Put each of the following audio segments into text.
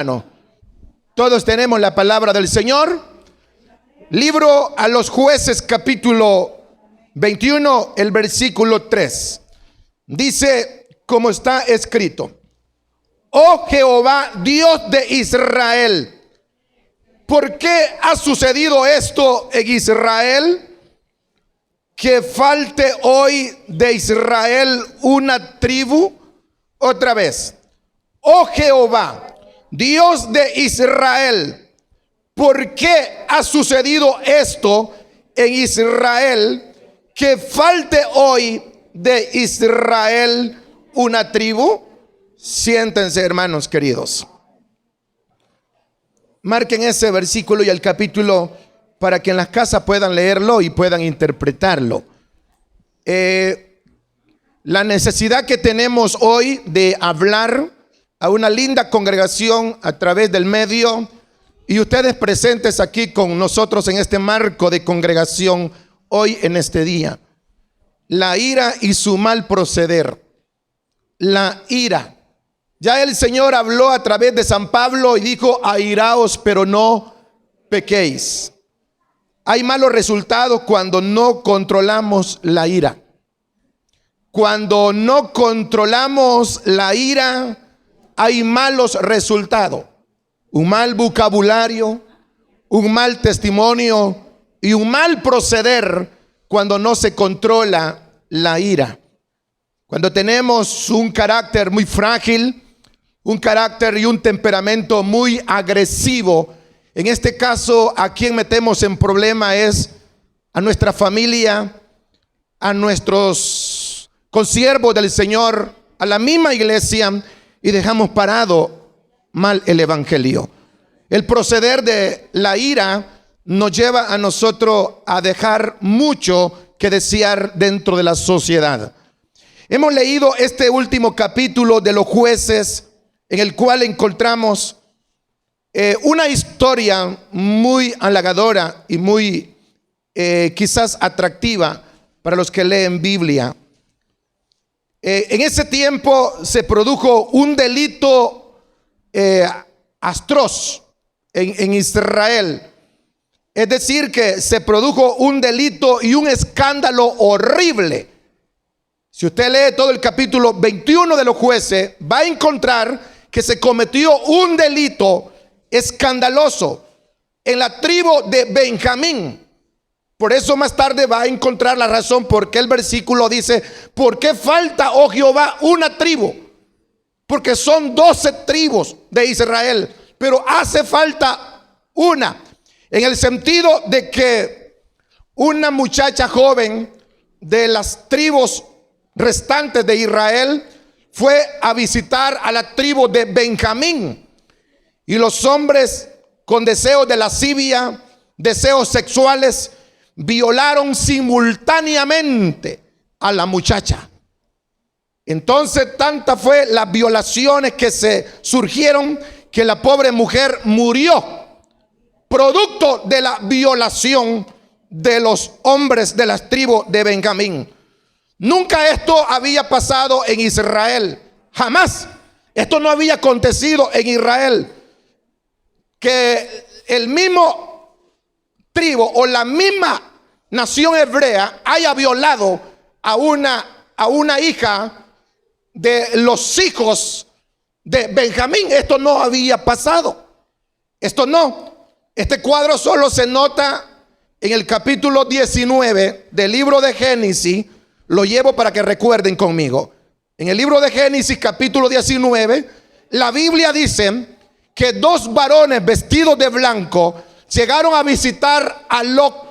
No. Todos tenemos la palabra del Señor. Libro a los Jueces, capítulo 21, el versículo 3. Dice como está escrito: Oh Jehová, Dios de Israel, ¿por qué ha sucedido esto en Israel? Que falte hoy de Israel una tribu. Otra vez: Oh Jehová, Dios de Israel, ¿por qué ha sucedido esto en Israel? Que falte hoy de Israel una tribu. Siéntense, hermanos queridos. Marquen ese versículo y el capítulo para que en las casas puedan leerlo y puedan interpretarlo. La necesidad que tenemos hoy de hablar a una linda congregación a través del medio, y ustedes presentes aquí con nosotros en este marco de congregación hoy en este día. La ira y su mal proceder. La ira. Ya el Señor habló a través de San Pablo y dijo: airaos, pero no pequéis. Hay malos resultados cuando no controlamos la ira. Cuando no controlamos la ira, hay malos resultados. Un mal vocabulario, un mal testimonio y un mal proceder cuando no se controla la ira. Cuando tenemos un carácter muy frágil, un carácter y un temperamento muy agresivo, en este caso, a quien metemos en problema es a nuestra familia, a nuestros consiervos del Señor, a la misma iglesia, y dejamos parado mal el evangelio. El proceder de la ira nos lleva a nosotros a dejar mucho que desear dentro de la sociedad. Hemos leído este último capítulo de los Jueces, en el cual encontramos una historia muy halagadora y muy quizás atractiva para los que leen Biblia. En ese tiempo se produjo un delito atroz en Israel. Es decir, que se produjo un delito y un escándalo horrible. Si usted lee todo el capítulo 21 de los Jueces, va a encontrar que se cometió un delito escandaloso en la tribu de Benjamín. Por eso más tarde va a encontrar la razón por qué el versículo dice: ¿por qué falta, oh Jehová, una tribu? Porque son 12 tribus de Israel, pero hace falta una, en el sentido de que una muchacha joven de las tribus restantes de Israel fue a visitar a la tribu de Benjamín, y los hombres con deseos de lascivia, deseos sexuales, violaron simultáneamente a la muchacha. Entonces tantas fue las violaciones que se surgieron que la pobre mujer murió, producto de la violación de los hombres de las tribus de Benjamín. Nunca esto había pasado en Israel, jamás. Esto no había acontecido en Israel, que el mismo tribu o la misma nación hebrea haya violado a una hija de los hijos de Benjamín. Esto no había pasado. Esto no. Este cuadro solo se nota en el capítulo 19 del libro de Génesis. Lo llevo para que recuerden conmigo. En el libro de Génesis, capítulo 19, la Biblia dice que dos varones vestidos de blanco llegaron a visitar a Lot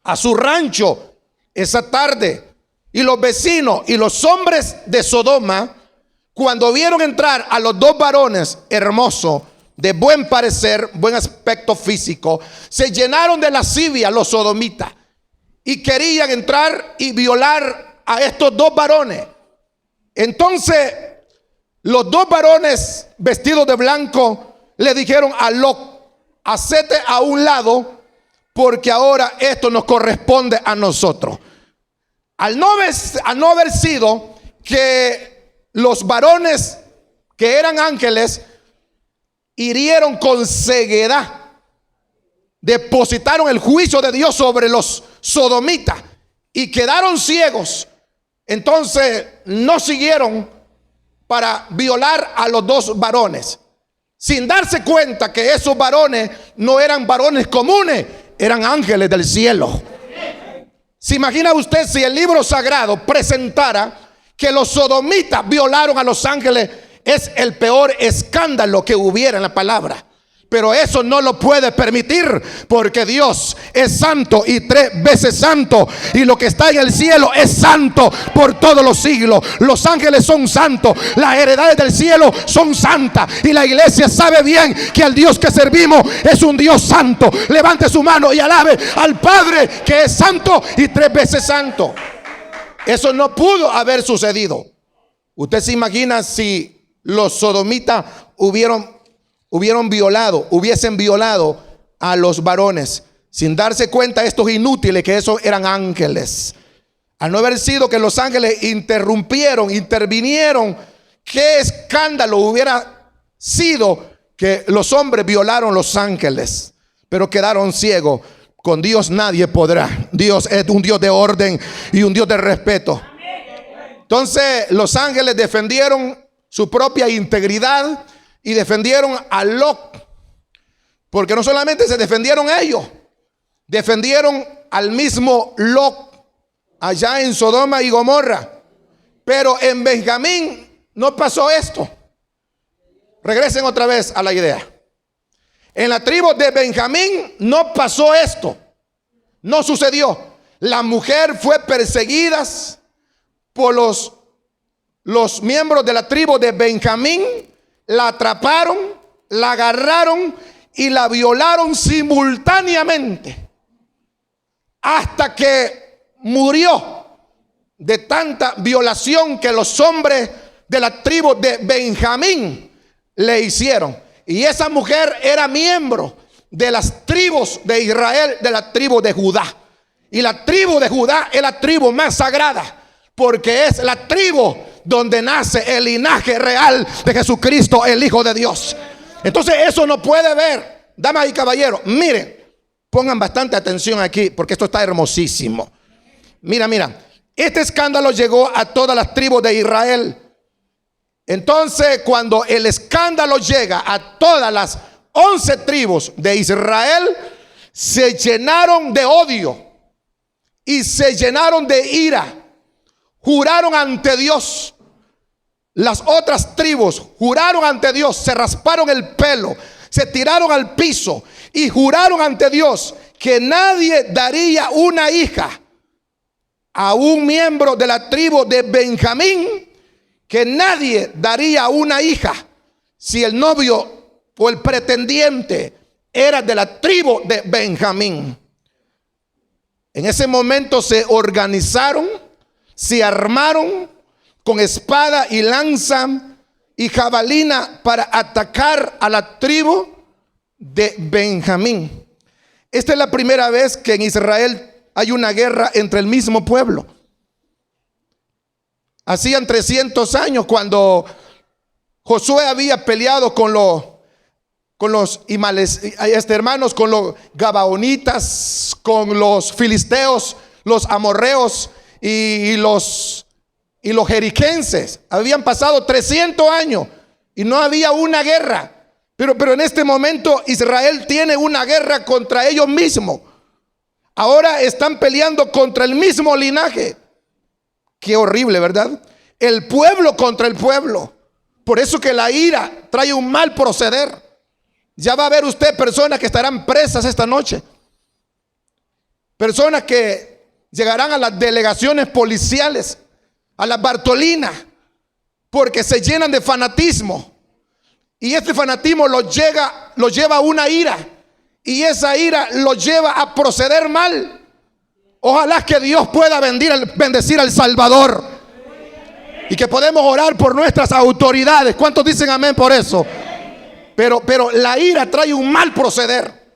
a su rancho esa tarde, y los vecinos y los hombres de Sodoma, cuando vieron entrar a los dos varones hermosos, de buen parecer, buen aspecto físico, se llenaron de lascivia los sodomitas y querían entrar y violar a estos dos varones. Entonces los dos varones vestidos de blanco le dijeron a Lot: hacete a un lado, porque ahora esto nos corresponde a nosotros. Al no haber sido que los varones que eran ángeles hirieron con ceguedad, depositaron el juicio de Dios sobre los sodomitas y quedaron ciegos. Entonces no siguieron para violar a los dos varones, sin darse cuenta que esos varones no eran varones comunes, eran ángeles del cielo. ¿Se imagina usted si el libro sagrado presentara que los sodomitas violaron a los ángeles? Es el peor escándalo que hubiera en la palabra. Pero eso no lo puede permitir, porque Dios es santo y 3 veces santo, y lo que está en el cielo es santo por todos los siglos. Los ángeles son santos, las heredades del cielo son santas, y la iglesia sabe bien que el Dios que servimos es un Dios santo. Levante su mano y alabe al Padre, que es santo y 3 veces santo. Eso no pudo haber sucedido. Usted se imagina si los sodomitas hubiesen violado a los varones, sin darse cuenta estos inútiles que esos eran ángeles. Al no haber sido que los ángeles intervinieron, qué escándalo hubiera sido que los hombres violaron los ángeles, pero quedaron ciegos. Con Dios nadie podrá. Dios es un Dios de orden y un Dios de respeto. Entonces los ángeles defendieron su propia integridad y defendieron a Lot, porque no solamente se defendieron ellos, defendieron al mismo Lot allá en Sodoma y Gomorra. Pero en Benjamín no pasó esto. Regresen otra vez a la idea. En la tribu de Benjamín no pasó esto, no sucedió. La mujer fue perseguida por los miembros de la tribu de Benjamín. La atraparon, la agarraron y la violaron simultáneamente hasta que murió de tanta violación que los hombres de la tribu de Benjamín le hicieron. Y esa mujer era miembro de las tribus de Israel, de la tribu de Judá. Y la tribu de Judá es la tribu más sagrada, porque es la tribu donde nace el linaje real de Jesucristo, el Hijo de Dios. Entonces eso no puede ver. Damas y caballeros, miren, pongan bastante atención aquí, porque esto está hermosísimo. Mira, este escándalo llegó a todas las tribus de Israel. Entonces, cuando el escándalo llega a todas las 11 tribus de Israel, se llenaron de odio y se llenaron de ira. Juraron ante Dios. Las otras tribus juraron ante Dios, se rasparon el pelo, se tiraron al piso y juraron ante Dios que nadie daría una hija a un miembro de la tribu de Benjamín, que nadie daría una hija si el novio o el pretendiente era de la tribu de Benjamín. En ese momento se organizaron, se armaron con espada y lanza y jabalina para atacar a la tribu de Benjamín. Esta es la primera vez que en Israel hay una guerra entre el mismo pueblo. Hacían 300 años cuando Josué había peleado con los hermanos, con los gabaonitas, con los filisteos, los amorreos y los jeriquenses. Habían pasado 300 años y no había una guerra. Pero en este momento Israel tiene una guerra contra ellos mismos. Ahora están peleando contra el mismo linaje. Qué horrible, ¿verdad? El pueblo contra el pueblo. Por eso que la ira trae un mal proceder. Ya va a ver usted personas que estarán presas esta noche. Personas que llegarán a las delegaciones policiales, a las Bartolinas, porque se llenan de fanatismo. Y este fanatismo los lleva a una ira. Y esa ira los lleva a proceder mal. Ojalá que Dios pueda bendecir al Salvador. Y que podemos orar por nuestras autoridades. ¿Cuántos dicen amén por eso? Pero la ira trae un mal proceder.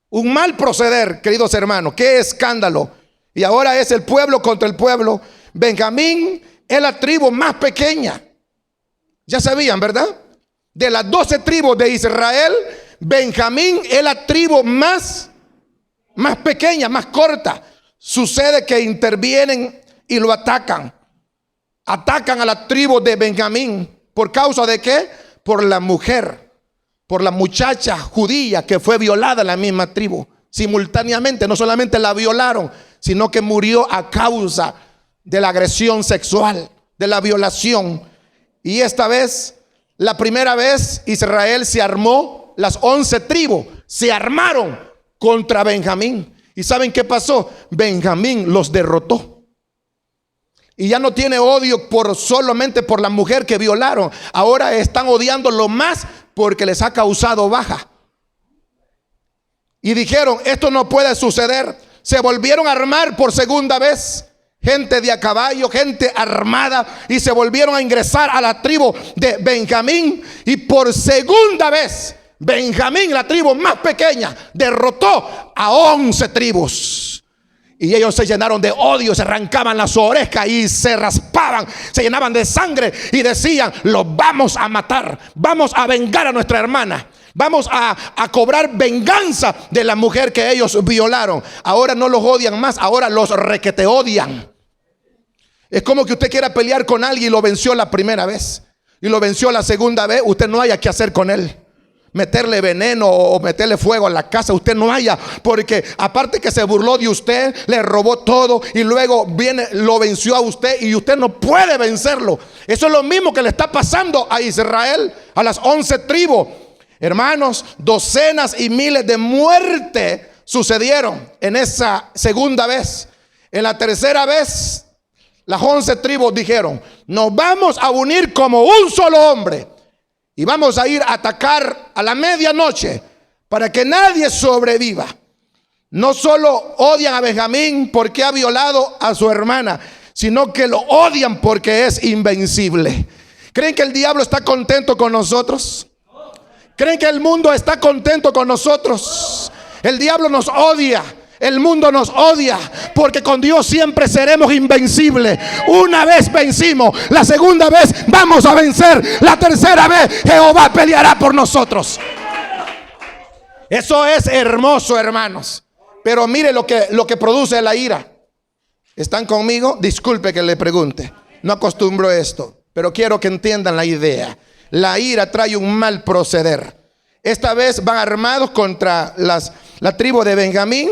Un mal proceder, queridos hermanos. Qué escándalo. Y ahora es el pueblo contra el pueblo. Benjamín es la tribu más pequeña. Ya sabían, ¿verdad? De las 12 tribus de Israel, Benjamín es la tribu más pequeña, más corta. Sucede que intervienen y lo atacan. Atacan a la tribu de Benjamín. ¿Por causa de qué? Por la mujer, por la muchacha judía que fue violada en la misma tribu. Simultáneamente, no solamente la violaron, sino que murió a causa de la agresión sexual, de la violación. Y esta vez, la primera vez, Israel se armó, las 11 tribus se armaron contra Benjamín. ¿Y saben qué pasó? Benjamín los derrotó. Y ya no tiene odio solamente por la mujer que violaron. Ahora están odiándolo más porque les ha causado baja. Y dijeron, esto no puede suceder. Se volvieron a armar por segunda vez. Gente de a caballo, gente armada. Y se volvieron a ingresar a la tribu de Benjamín. Y por segunda vez, Benjamín, la tribu más pequeña, derrotó a 11 tribus. Y ellos se llenaron de odio, se arrancaban las orejas y se raspaban, se llenaban de sangre y decían, los vamos a matar, vamos a vengar a nuestra hermana, vamos a cobrar venganza de la mujer que ellos violaron. Ahora no los odian más, ahora los requete odian. Es como que usted quiera pelear con alguien y lo venció la primera vez y lo venció la segunda vez, usted no haya qué hacer con él. Meterle veneno o meterle fuego a la casa, usted no haya, porque aparte que se burló de usted, le robó todo y luego viene, lo venció a usted y usted no puede vencerlo. Eso es lo mismo que le está pasando a Israel, a las 11 tribus. Hermanos, docenas y miles de muertes sucedieron en esa segunda vez. En la tercera vez, las 11 tribus dijeron, nos vamos a unir como un solo hombre. Y vamos a ir a atacar a la medianoche para que nadie sobreviva. No solo odian a Benjamín porque ha violado a su hermana, sino que lo odian porque es invencible. ¿Creen que el diablo está contento con nosotros? ¿Creen que el mundo está contento con nosotros? El diablo nos odia. El mundo nos odia porque con Dios siempre seremos invencibles. Una vez vencimos, la segunda vez vamos a vencer, la tercera vez Jehová peleará por nosotros. Eso es hermoso, hermanos. Pero mire lo que produce la ira. ¿Están conmigo? Disculpe que le pregunte. No acostumbro esto, pero quiero que entiendan la idea. La ira trae un mal proceder. Esta vez van armados contra la tribu de Benjamín.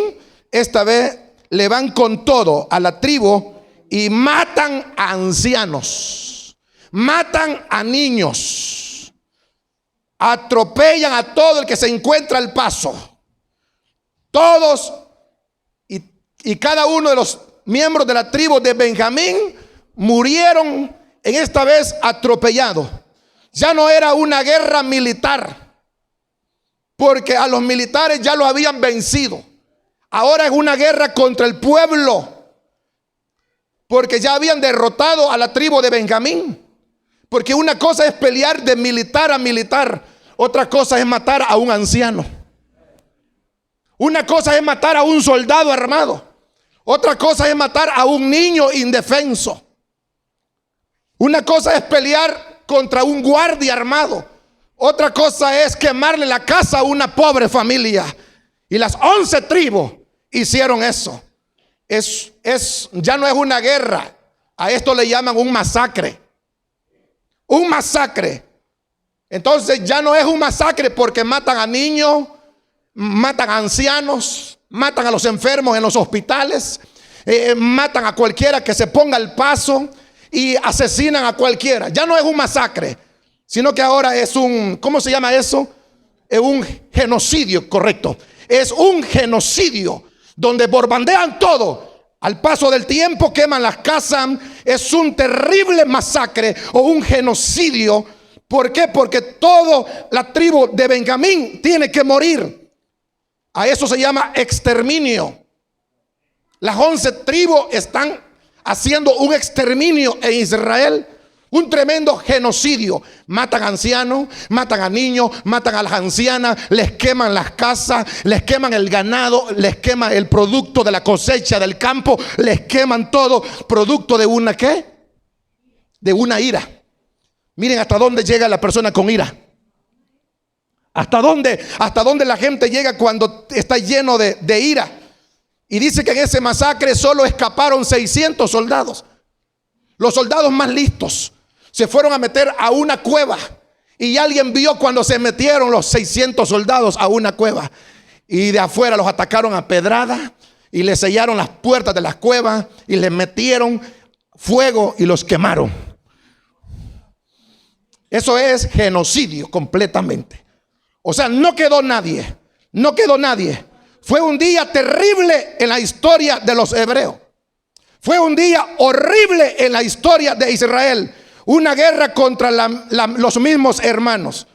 Esta vez le van con todo a la tribu y matan a ancianos, matan a niños, atropellan a todo el que se encuentra al paso. Todos y cada uno de los miembros de la tribu de Benjamín murieron en esta vez atropellados. Ya no era una guerra militar, porque a los militares ya lo habían vencido. Ahora es una guerra contra el pueblo, porque ya habían derrotado a la tribu de Benjamín. Porque una cosa es pelear de militar a militar, otra cosa es matar a un anciano. Una cosa es matar a un soldado armado, otra cosa es matar a un niño indefenso. Una cosa es pelear contra un guardia armado, otra cosa es quemarle la casa a una pobre familia. Y las 11 tribus hicieron eso. Ya no es una guerra. A esto le llaman un masacre. Un masacre. Entonces ya no es un masacre porque matan a niños, matan a ancianos, matan a los enfermos en los hospitales, matan a cualquiera que se ponga al paso y asesinan a cualquiera. Ya no es un masacre, sino que ahora es un, ¿cómo se llama eso? Es un genocidio, correcto. Es un genocidio donde bombardean todo. Al paso del tiempo queman las casas. Es un terrible masacre o un genocidio. ¿Por qué? Porque toda la tribu de Benjamín tiene que morir. A eso se llama exterminio. Las 11 tribus están haciendo un exterminio en Israel. Un tremendo genocidio. Matan a ancianos, matan a niños, matan a las ancianas, les queman las casas, les queman el ganado, les queman el producto de la cosecha del campo, les queman todo, producto de una ¿qué? De una ira. Miren hasta dónde llega la persona con ira. Hasta dónde la gente llega cuando está lleno de ira. Y dice que en ese masacre solo escaparon 600 soldados. Los soldados más listos se fueron a meter a una cueva. Y alguien vio cuando se metieron los 600 soldados a una cueva. Y de afuera los atacaron a pedrada. Y les sellaron las puertas de las cuevas. Y les metieron fuego y los quemaron. Eso es genocidio completamente. O sea, no quedó nadie. No quedó nadie. Fue un día terrible en la historia de los hebreos. Fue un día horrible en la historia de Israel. Una guerra contra los mismos hermanos.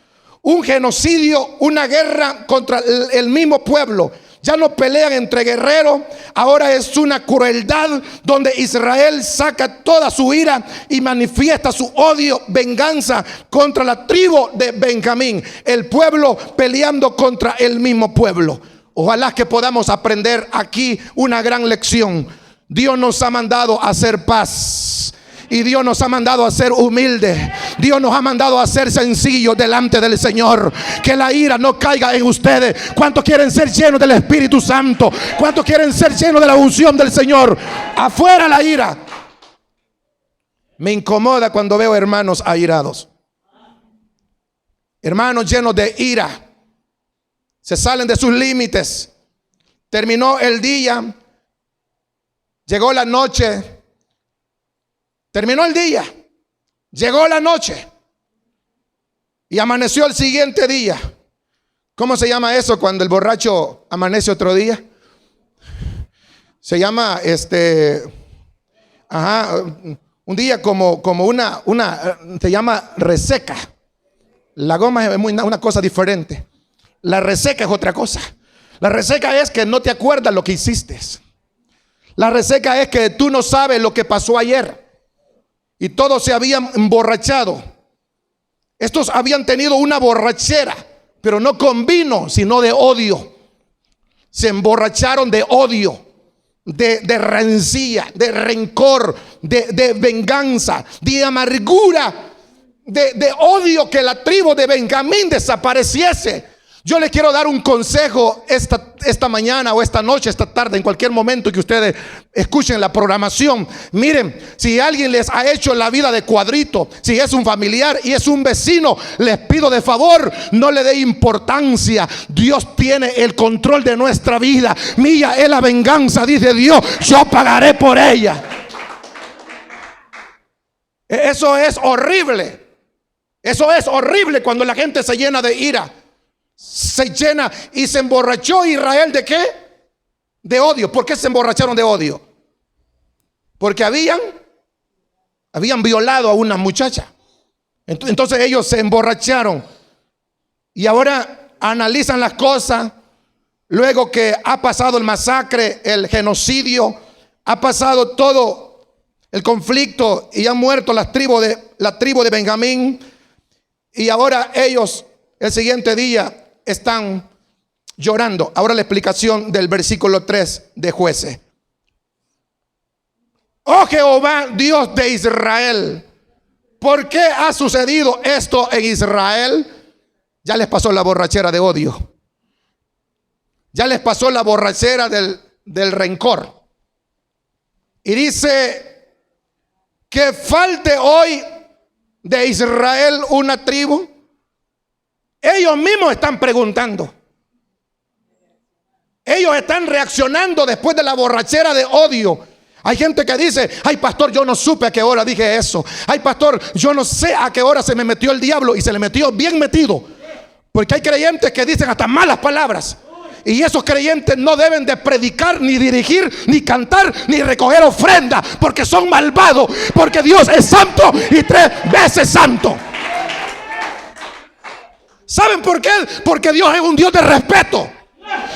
Un genocidio, una guerra contra el mismo pueblo. Ya no pelean entre guerreros. Ahora es una crueldad donde Israel saca toda su ira y manifiesta su odio, venganza contra la tribu de Benjamín. El pueblo peleando contra el mismo pueblo. Ojalá que podamos aprender aquí una gran lección. Dios nos ha mandado a hacer paz. Y Dios nos ha mandado a ser humildes. Dios nos ha mandado a ser sencillos delante del Señor. Que la ira no caiga en ustedes. ¿Cuántos quieren ser llenos del Espíritu Santo? ¿Cuántos quieren ser llenos de la unción del Señor? Afuera la ira. Me incomoda cuando veo hermanos airados. Hermanos llenos de ira. Se salen de sus límites. Terminó el día. Llegó la noche. Terminó el día. Llegó la noche. Y amaneció el siguiente día. ¿Cómo se llama eso cuando el borracho amanece otro día? Se llama un día como una se llama reseca. La goma es una cosa diferente. La reseca es otra cosa. La reseca es que no te acuerdas lo que hiciste. La reseca es que tú no sabes lo que pasó ayer. Y todos se habían emborrachado. Estos habían tenido una borrachera, pero no con vino, sino de odio. Se emborracharon de odio, de rencilla, de rencor, de venganza, de amargura, de odio, que la tribu de Benjamín desapareciese. Yo les quiero dar un consejo esta mañana o esta noche, esta tarde, en cualquier momento que ustedes escuchen la programación. Miren, si alguien les ha hecho la vida de cuadrito, si es un familiar y es un vecino, les pido de favor, no le dé importancia. Dios tiene el control de nuestra vida. Mía es la venganza, dice Dios, yo pagaré por ella. Eso es horrible. Eso es horrible cuando la gente se llena de ira. Se llena y se emborrachó Israel ¿de qué? De odio. ¿Por qué se emborracharon de odio? Porque habían violado a una muchacha. Entonces ellos se emborracharon. Y ahora analizan las cosas. Luego que ha pasado el masacre, el genocidio, ha pasado todo el conflicto y han muerto la tribu de Benjamín. Y ahora ellos el siguiente día están llorando. Ahora la explicación del versículo 3 de Jueces. Oh Jehová, Dios de Israel, ¿por qué ha sucedido esto en Israel? Ya les pasó la borrachera de odio. Ya les pasó la borrachera del rencor. Y dice que falte hoy de Israel una tribu. Ellos mismos están preguntando. Ellos están reaccionando después de la borrachera de odio. Hay gente que dice: ay pastor, yo no supe a qué hora dije eso. Ay pastor, yo no sé a qué hora se me metió el diablo. Y se le metió bien metido. Porque hay creyentes que dicen hasta malas palabras. Y esos creyentes no deben de predicar, ni dirigir, ni cantar, ni recoger ofrenda, porque son malvados. Porque Dios es santo y 3 veces santo. ¿Saben por qué? Porque Dios es un Dios de respeto.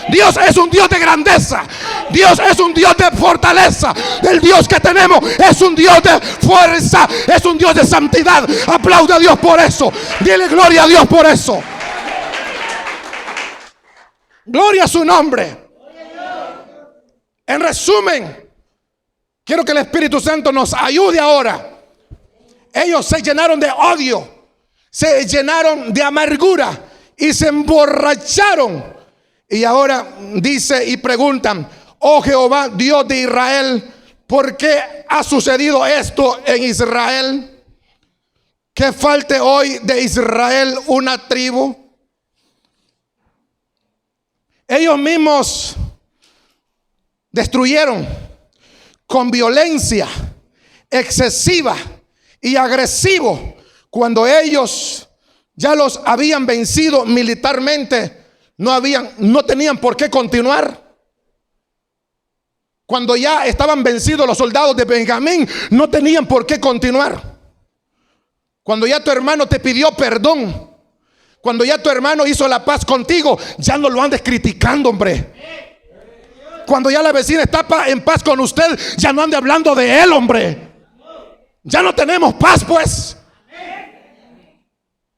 Dios es un Dios de grandeza. Dios es un Dios de fortaleza. El Dios que tenemos es un Dios de fuerza. Es un Dios de santidad. Aplaude a Dios por eso. Dile gloria a Dios por eso. Gloria a su nombre. En resumen, quiero que el Espíritu Santo nos ayude ahora. Ellos se llenaron de odio, se llenaron de amargura y se emborracharon. Y ahora dice y preguntan: oh Jehová, Dios de Israel, ¿por qué ha sucedido esto en Israel? Que falte hoy de Israel una tribu. Ellos mismos destruyeron con violencia excesiva y agresivo cuando ellos ya los habían vencido militarmente. No tenían por qué continuar. Cuando ya estaban vencidos los soldados de Benjamín, no tenían por qué continuar. Cuando ya tu hermano te pidió perdón, cuando ya tu hermano hizo la paz contigo, ya no lo andes criticando, hombre. Cuando ya la vecina está en paz con usted, ya no ande hablando de él, hombre. Ya no tenemos paz, pues.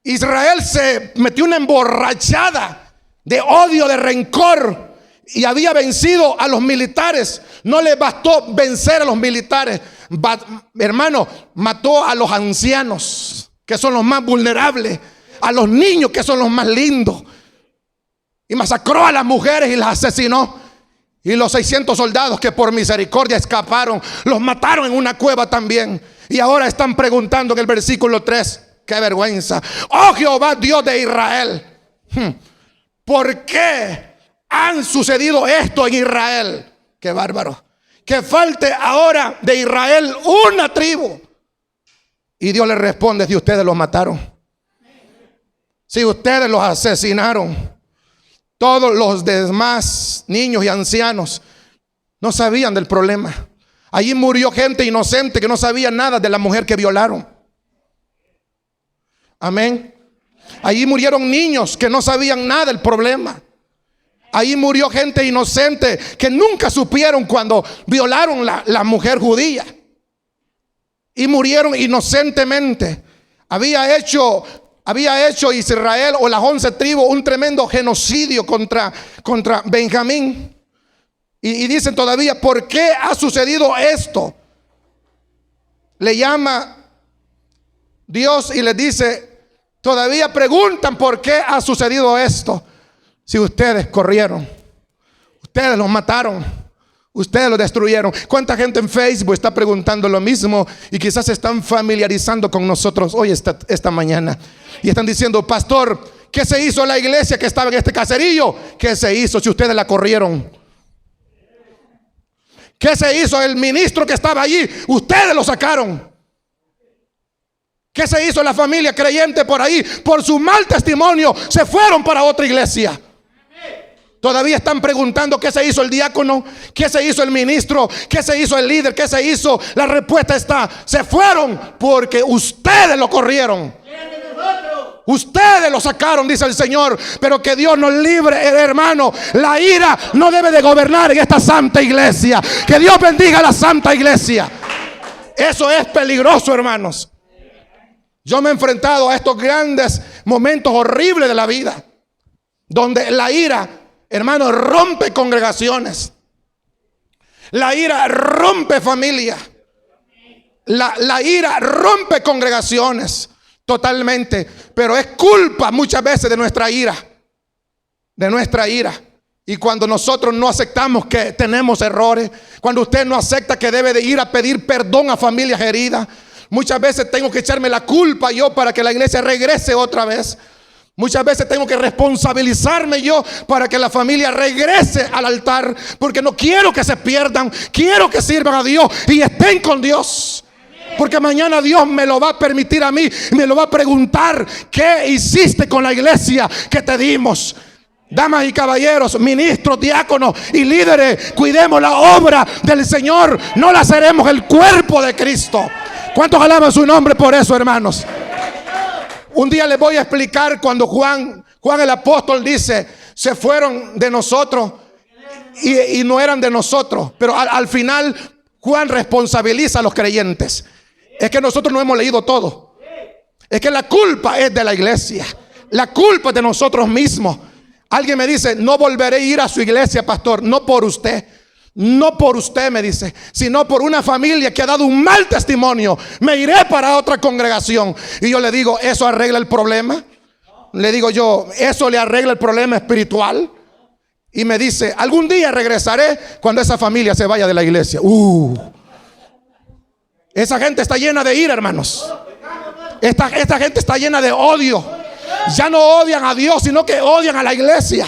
Israel se metió una emborrachada de odio, de rencor, y había vencido a los militares. No le bastó vencer a los militares, hermano, mató a los ancianos, que son los más vulnerables, a los niños, que son los más lindos, y masacró a las mujeres y las asesinó. Y los 600 soldados que por misericordia escaparon, los mataron en una cueva también. Y ahora están preguntando en el versículo 3, qué vergüenza: oh Jehová, Dios de Israel, ¿por qué han sucedido esto en Israel? Qué bárbaro. Que falte ahora de Israel una tribu. Y Dios le responde: si ustedes los mataron, si ustedes los asesinaron, todos los demás niños y ancianos no sabían del problema. Allí murió gente inocente que no sabía nada de la mujer que violaron. Amén. Allí murieron niños que no sabían nada del problema. Ahí murió gente inocente que nunca supieron cuando violaron la mujer judía. Y murieron inocentemente. Había hecho Israel, o las 11 tribus, un tremendo genocidio contra Benjamín. Y dicen todavía: ¿por qué ha sucedido esto? Le llama Dios y les dice: todavía preguntan por qué ha sucedido esto. Si ustedes corrieron, ustedes los mataron, ustedes los destruyeron. ¿Cuánta gente en Facebook está preguntando lo mismo? Y quizás se están familiarizando con nosotros hoy, esta mañana. Y están diciendo: pastor, ¿qué se hizo la iglesia que estaba en este caserillo? ¿Qué se hizo si ustedes la corrieron? ¿Qué se hizo el ministro que estaba allí? Ustedes lo sacaron. ¿Qué se hizo la familia creyente por ahí? Por su mal testimonio se fueron para otra iglesia. Todavía están preguntando qué se hizo el diácono, qué se hizo el ministro, qué se hizo el líder, qué se hizo. La respuesta está: se fueron porque ustedes lo corrieron. Ustedes lo sacaron, dice el Señor. Pero que Dios nos libre, hermano. La ira no debe de gobernar en esta santa iglesia. Que Dios bendiga a la santa iglesia. Eso es peligroso, hermanos. Yo me he enfrentado a estos grandes momentos horribles de la vida, donde la ira, hermano, rompe congregaciones. La ira rompe familia. La ira rompe congregaciones totalmente. Pero es culpa muchas veces de nuestra ira. De nuestra ira. Y cuando nosotros no aceptamos que tenemos errores, cuando usted no acepta que debe de ir a pedir perdón a familias heridas, muchas veces tengo que echarme la culpa yo para que la iglesia regrese otra vez. Muchas veces tengo que responsabilizarme yo para que la familia regrese al altar, porque no quiero que se pierdan, quiero que sirvan a Dios y estén con Dios. Porque mañana Dios me lo va a permitir a mí, me lo va a preguntar: ¿qué hiciste con la iglesia que te dimos? Damas y caballeros, ministros, diáconos y líderes, cuidemos la obra del Señor, no la seremos el cuerpo de Cristo. ¿Cuántos alaban su nombre por eso, hermanos? Un día les voy a explicar cuando Juan el apóstol dice: se fueron de nosotros y no eran de nosotros. Pero al final Juan responsabiliza a los creyentes. Es que nosotros no hemos leído todo. Es que la culpa es de la iglesia. La culpa es de nosotros mismos. Alguien me dice: no volveré a ir a su iglesia, pastor. No por usted. No por usted, me dice, sino por una familia que ha dado un mal testimonio. Me iré para otra congregación. Y yo le digo: ¿eso arregla el problema? Le digo yo, ¿eso le arregla el problema espiritual? Y me dice, algún día regresaré cuando esa familia se vaya de la iglesia. Esa gente está llena de ira, hermanos. Esta gente está llena de odio. Ya no odian a Dios, sino que odian a la iglesia.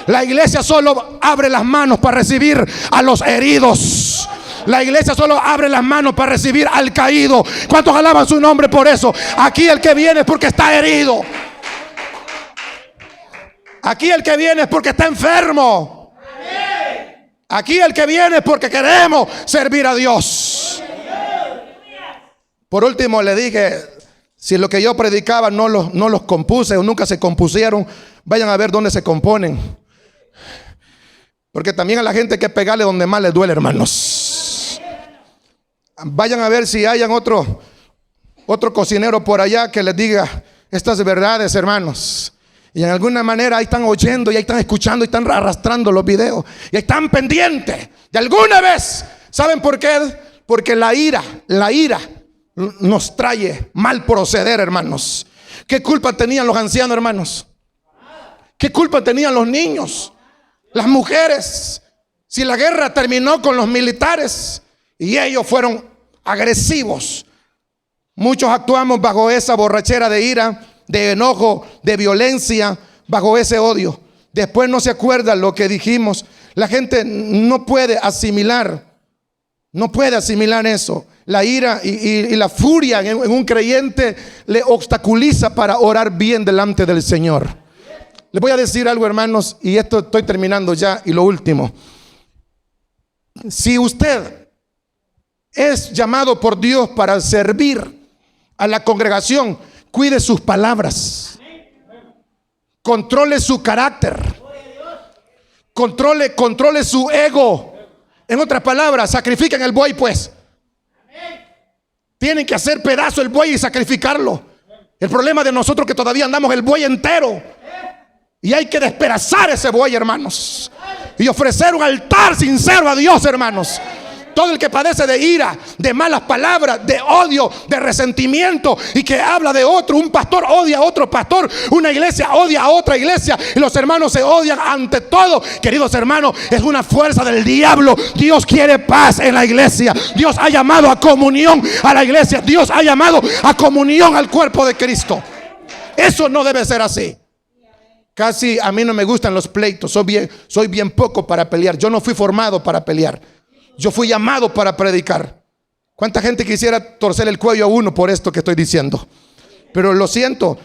La iglesia solo abre las manos para recibir a los heridos. La iglesia solo abre las manos para recibir al caído. ¿Cuántos alaban su nombre por eso? Aquí el que viene es porque está herido. Aquí el que viene es porque está enfermo. Aquí el que viene es porque queremos servir a Dios. Por último le dije, si lo que yo predicaba no los compuse o nunca se compusieron, vayan a ver dónde se componen. Porque también a la gente hay que pegarle donde más les duele, hermanos. Vayan a ver si hayan otro cocinero por allá que les diga estas verdades, hermanos. Y en alguna manera ahí están oyendo y ahí están escuchando y están arrastrando los videos y ahí están pendientes de alguna vez. ¿Saben por qué? Porque la ira nos trae mal proceder, hermanos. ¿Qué culpa tenían los ancianos, hermanos? ¿Qué culpa tenían los niños? Las mujeres. Si la guerra terminó con los militares y ellos fueron agresivos, muchos actuamos bajo esa borrachera de ira, de enojo, de violencia, bajo ese odio. Después no se acuerda lo que dijimos. La gente no puede asimilar eso. La ira y la furia en un creyente le obstaculiza para orar bien delante del Señor. Les voy a decir algo, hermanos, y esto estoy terminando ya, y lo último. Si usted es llamado por Dios para servir a la congregación, cuide sus palabras, controle su carácter, controle su ego. En otras palabras, sacrifiquen el buey, pues. Tienen que hacer pedazo el buey y sacrificarlo. El problema de nosotros es que todavía andamos el buey entero. Y hay que despedazar ese buey, hermanos, y ofrecer un altar sincero a Dios, hermanos. Todo el que padece de ira, de malas palabras, de odio, de resentimiento y que habla de otro, un pastor odia a otro pastor, una iglesia odia a otra iglesia y los hermanos se odian ante todo, queridos hermanos, es una fuerza del diablo. Dios quiere paz en la iglesia. Dios ha llamado a comunión a la iglesia. Dios ha llamado a comunión al cuerpo de Cristo. Eso no debe ser así. Casi a mí no me gustan los pleitos. Soy bien poco para pelear. Yo no fui formado para pelear. Yo fui llamado para predicar. ¿Cuánta gente quisiera torcer el cuello a uno por esto que estoy diciendo? Pero lo siento,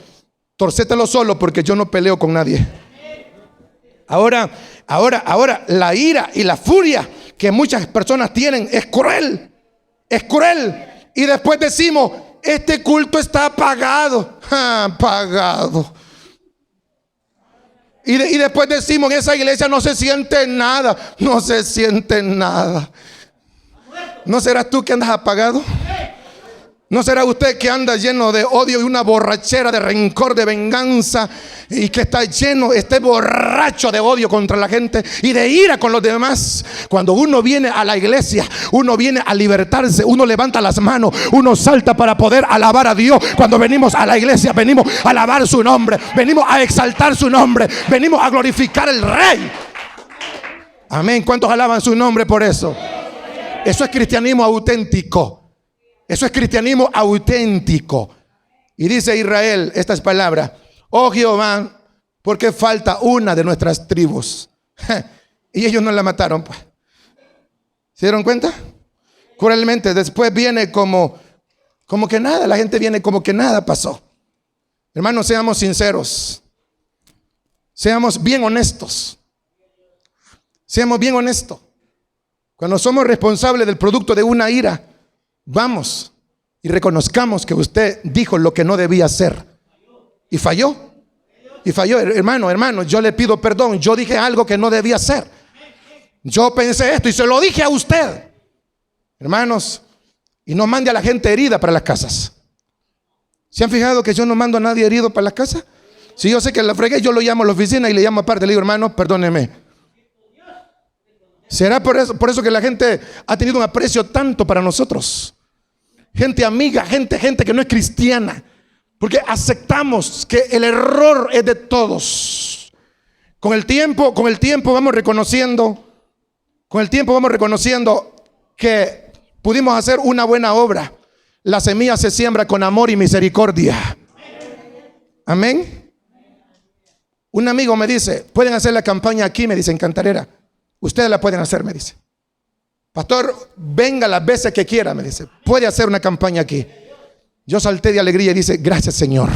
torcételo solo, porque yo no peleo con nadie. Ahora, la ira y la furia que muchas personas tienen es cruel. Es cruel. Y después decimos, este culto está apagado. Apagado. Y después decimos, en esa iglesia no se siente nada. No se siente nada. ¿No serás tú que andas apagado? ¿No será usted que anda lleno de odio y una borrachera de rencor, de venganza, y que está lleno, esté borracho de odio contra la gente y de ira con los demás? Cuando uno viene a la iglesia, uno viene a libertarse, uno levanta las manos, uno salta para poder alabar a Dios. Cuando venimos a la iglesia, venimos a alabar su nombre, venimos a exaltar su nombre, venimos a glorificar al Rey. Amén. ¿Cuántos alaban su nombre por eso? Eso es cristianismo auténtico. Eso es cristianismo auténtico. Y dice Israel estas palabras: oh Jehová, ¿por qué falta una de nuestras tribus? Y ellos no la mataron, pues. ¿Se dieron cuenta? Cruelmente. Después viene como que nada. La gente viene como que nada pasó. Hermanos, seamos sinceros. Seamos bien honestos. Seamos bien honestos. Cuando somos responsables del producto de una ira, vamos y reconozcamos que usted dijo lo que no debía hacer y falló. Y falló, hermano, yo le pido perdón. Yo dije algo que no debía hacer. Yo pensé esto y se lo dije a usted, hermanos. Y no mande a la gente herida para las casas. ¿Se han fijado que yo no mando a nadie herido para las casas? Si yo sé que la fregué, yo lo llamo a la oficina y le llamo aparte. Le digo, hermano, perdóneme. ¿Será por eso que la gente ha tenido un aprecio tanto para nosotros? Gente amiga, gente que no es cristiana, Porque aceptamos que el error es de todos. Con el tiempo vamos reconociendo que pudimos hacer una buena obra. La semilla se siembra con amor y misericordia. Amén. Un amigo me dice, pueden hacer la campaña aquí, me dice, en Cantarera. Ustedes la pueden hacer, me dice. Pastor, venga las veces que quiera, me dice. Puede hacer una campaña aquí. Yo salté de alegría y dice, gracias, Señor.